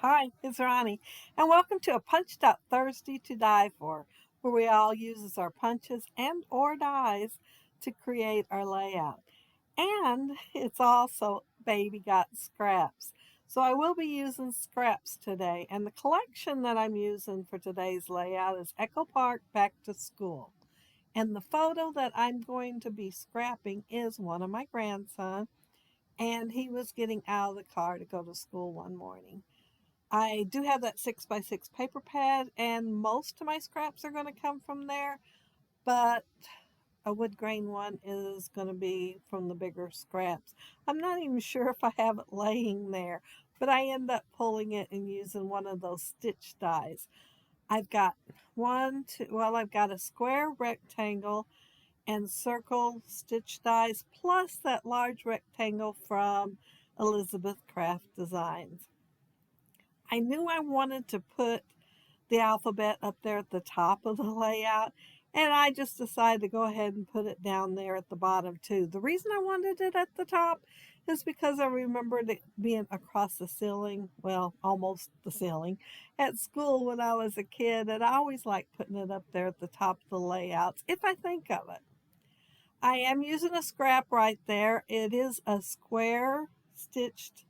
Hi, it's Roni, and welcome to a Punched Up Thursday to Die For, where we all use our punches and or dies to create our layout. And it's also Baby Got Scraps. So I will be using scraps today, and the collection that I'm using for today's layout is Echo Park Back to School. And the photo that I'm going to be scrapping is one of my grandsons, and he was getting out of the car to go to school one morning. I do have that 6x6 paper pad, and most of my scraps are going to come from there, but a wood grain one is going to be from the bigger scraps. I'm not even sure if I have it laying there, but I end up pulling it and using one of those stitch dies. I've got I've got a square, rectangle, and circle stitch dies, plus that large rectangle from Elizabeth Craft Designs. I knew I wanted to put the alphabet up there at the top of the layout, and I just decided to go ahead and put it down there at the bottom too. The reason I wanted it at the top is because I remembered it being across the ceiling, well, almost the ceiling, at school when I was a kid, and I always liked putting it up there at the top of the layouts if I think of it. I am using a scrap right there. It is a square stitched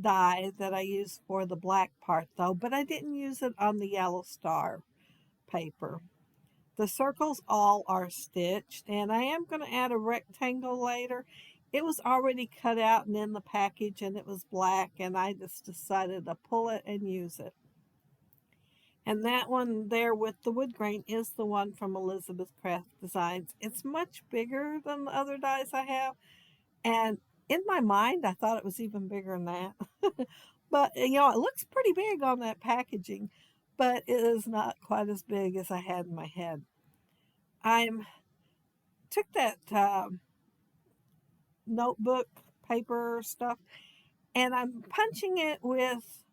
die that I used for the black part though, but I didn't use it on the yellow star paper. The circles all are stitched, and I am going to add a rectangle later. It was already cut out and in the package, and it was black, and I just decided to pull it and use it. And that one there with the wood grain is the one from Elizabeth Craft Designs. It's much bigger than the other dies I have, and in my mind, I thought it was even bigger than that. But, it looks pretty big on that packaging, but it is not quite as big as I had in my head. I took that notebook paper stuff, and I'm punching it with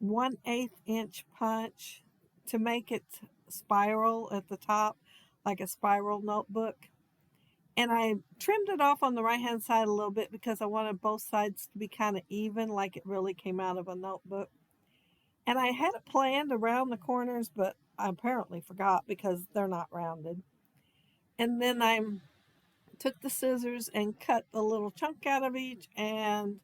1/8 inch punch to make it spiral at the top, like a spiral notebook. And I trimmed it off on the right hand side a little bit because I wanted both sides to be kind of even, like it really came out of a notebook. And I had it planned around the corners, but I apparently forgot because they're not rounded. And then I took the scissors and cut a little chunk out of each and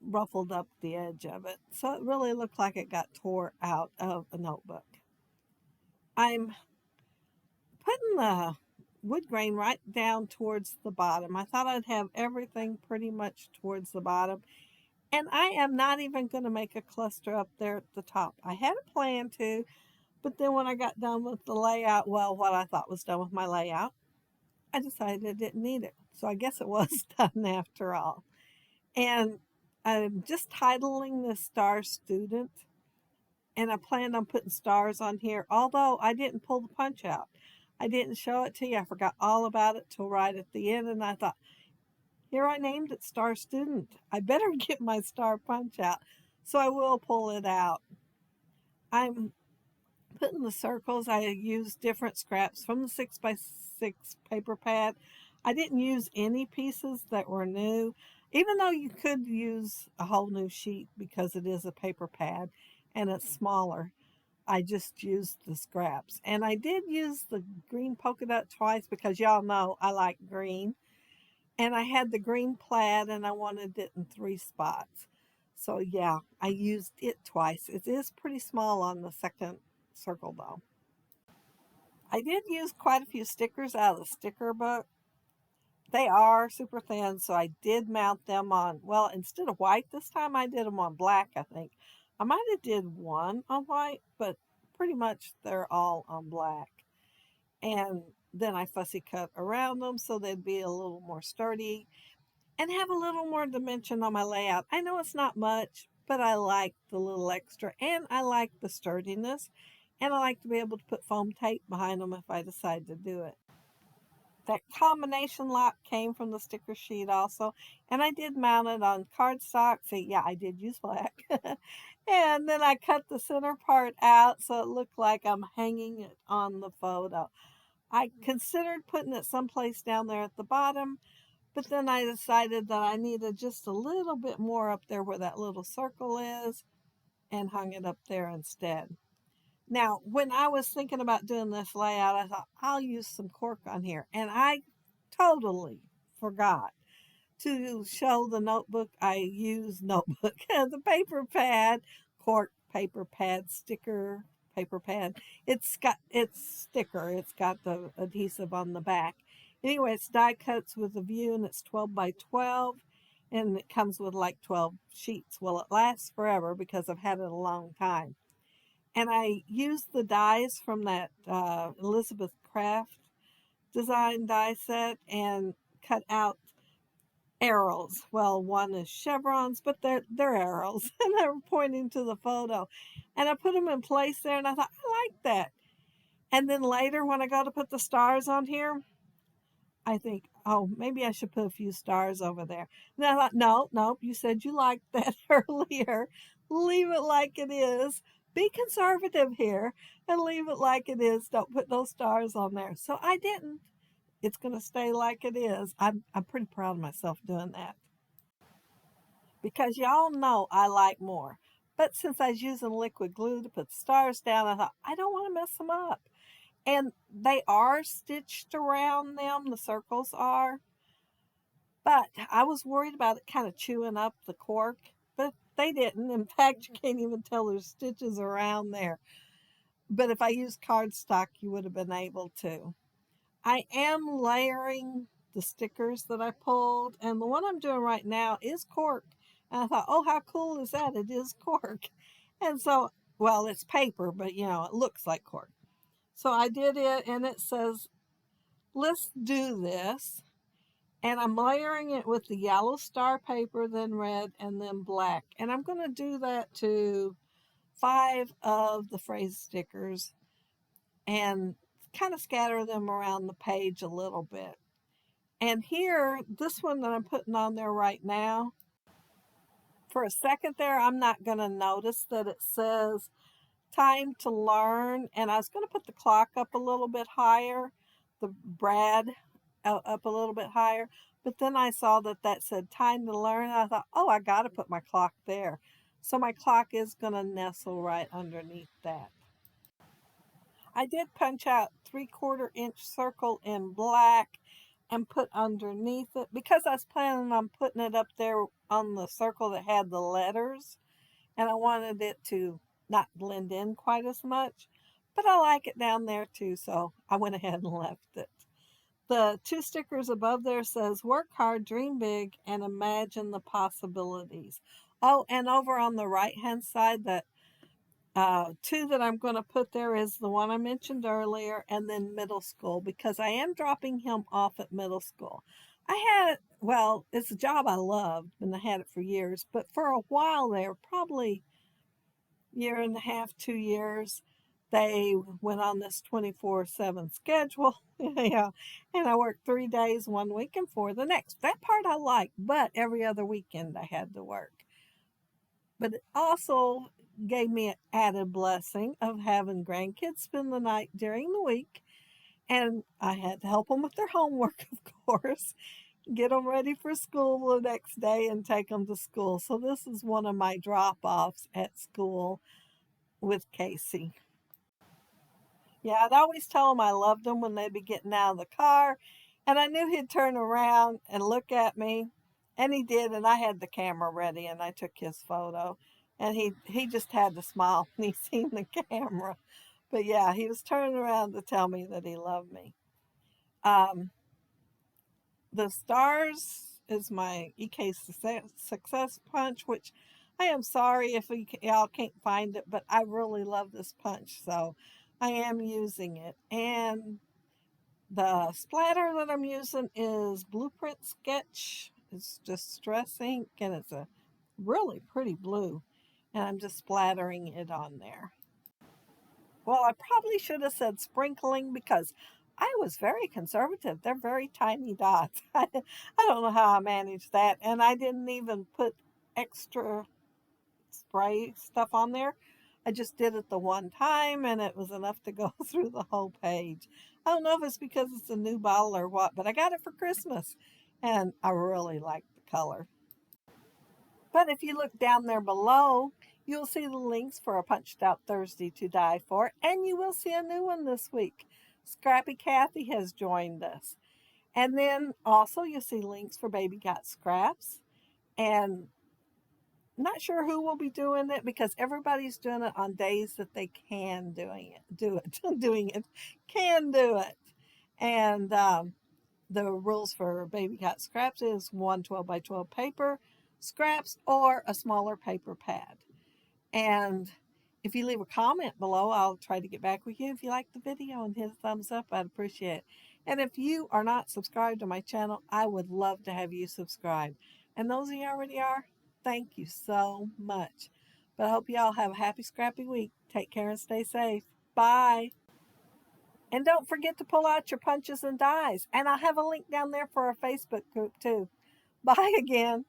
ruffled up the edge of it. So it really looked like it got tore out of a notebook. I'm putting the wood grain right down towards the bottom. I thought I'd have everything pretty much towards the bottom. And I am not even going to make a cluster up there at the top. I had a plan to, but then when I got done with the layout, well, what I thought was done with my layout, I decided I didn't need it. So I guess it was done after all. And I'm just titling this Star Student. And I planned on putting stars on here, although I didn't pull the punch out. I didn't show it to you. I forgot all about it till right at the end. And I thought, here I named it Star Student. I better get my star punch out. So I will pull it out. I'm putting the circles. I used different scraps from the 6x6 paper pad. I didn't use any pieces that were new, even though you could use a whole new sheet because it is a paper pad and it's smaller. I just used the scraps. And I did use the green polka dot twice because y'all know I like green. And I had the green plaid and I wanted it in 3 spots. So yeah, I used it twice. It is pretty small on the second circle though. I did use quite a few stickers out of the sticker book. They are super thin, so I did mount them on, well, instead of white this time, I did them on black, I think. I might have did one on white, but pretty much they're all on black. And then I fussy cut around them so they'd be a little more sturdy and have a little more dimension on my layout. I know it's not much, but I like the little extra and I like the sturdiness. And I like to be able to put foam tape behind them if I decide to do it. That combination lock came from the sticker sheet also. And I did mount it on cardstock. See, yeah, I did use black. And then I cut the center part out so it looked like I'm hanging it on the photo. I considered putting it someplace down there at the bottom, But then I decided that I needed just a little bit more up there where that little circle is and hung it up there instead. Now, when I was thinking about doing this layout, I thought I'll use some cork on here. And I totally forgot to show the notebook I use notebook. The paper pad, cork paper pad, sticker paper pad. It's sticker. It's got the adhesive on the back. Anyway, it's die cuts with a view and it's 12 by 12 and it comes with like 12 sheets. Well, it lasts forever because I've had it a long time. And I used the dies from that Elizabeth Craft design die set and cut out arrows. Well, one is chevrons, but they're arrows, and they were pointing to the photo. And I put them in place there, and I thought I like that. And then later, when I go to put the stars on here, I think, oh, maybe I should put a few stars over there. And I thought, no, you said you liked that earlier. Leave it like it is. Be conservative here and leave it like it is. Don't put those stars on there. So I didn't. It's going to stay like it is. I'm pretty proud of myself doing that because y'all know I like more. But since I was using liquid glue to put the stars down, I thought I don't want to mess them up. And they are stitched around them, the circles are. But I was worried about it kind of chewing up the cork, but they didn't. In fact, you can't even tell there's stitches around there. But if I used cardstock, you would have been able to. I am layering the stickers that I pulled, and the one I'm doing right now is cork. And I thought, oh, how cool is that? It is cork. And so, well, it's paper, but it looks like cork. So I did it, and it says, let's do this. And I'm layering it with the yellow star paper, then red, and then black. And I'm going to do that to 5 of the phrase stickers and kind of scatter them around the page a little bit. And here, this one that I'm putting on there right now, for a second there, I'm not going to notice that it says time to learn. And I was going to put the clock up a little bit higher, the brad up a little bit higher. But then I saw that said time to learn. And I thought, oh, I got to put my clock there. So my clock is going to nestle right underneath that. I did punch out 3/4 inch circle in black and put underneath it because I was planning on putting it up there on the circle that had the letters, and I wanted it to not blend in quite as much, but I like it down there too, so I went ahead and left it. The 2 stickers above there says work hard, dream big, and imagine the possibilities. Oh, and over on the right hand side, that 2 that I'm going to put there is the one I mentioned earlier, and then middle school, because I am dropping him off at middle school. Well, it's a job I loved, and I had it for years, but for a while there, probably year and a half, 2 years, they went on this 24/7 schedule. Yeah, and I worked 3 days one week and 4 the next. That part I liked, but every other weekend I had to work. But it also gave me an added blessing of having grandkids spend the night during the week. And I had to help them with their homework, of course, get them ready for school the next day and take them to school. So this is one of my drop-offs at school with Casey. Yeah, I'd always tell him I loved him when they'd be getting out of the car. And I knew he'd turn around and look at me. And he did, and I had the camera ready, and I took his photo. And he just had to smile when he seen the camera. But yeah, he was turning around to tell me that he loved me. The stars is my EK Success Punch, which I am sorry if y'all can't find it, but I really love this punch, so I am using it. And the splatter that I'm using is Blueprint Sketch. It's just stress ink, and it's a really pretty blue. And I'm just splattering it on there. Well, I probably should have said sprinkling because I was very conservative. They're very tiny dots. I don't know how I managed that. And I didn't even put extra spray stuff on there. I just did it the one time and it was enough to go through the whole page. I don't know if it's because it's a new bottle or what, but I got it for Christmas. and I really like the color. But if you look down there below, you'll see the links for a Punched Out Thursday to Die For, and you will see a new one this week. Scrappy Kathy has joined us. And then also you'll see links for Baby Got Scraps. And not sure who will be doing it because everybody's doing it on days that they can doing it, can do it. And the rules for Baby Got Scraps is 1 by 12 paper scraps or a smaller paper pad. And if you leave a comment below, I'll try to get back with you. If you like the video and hit a thumbs up, I'd appreciate it. And if you are not subscribed to my channel, I would love to have you subscribe. And those of you already are, thank you so much. But I hope you all have a happy, scrappy week. Take care and stay safe. Bye. And don't forget to pull out your punches and dies. And I have a link down there for our Facebook group too. Bye again.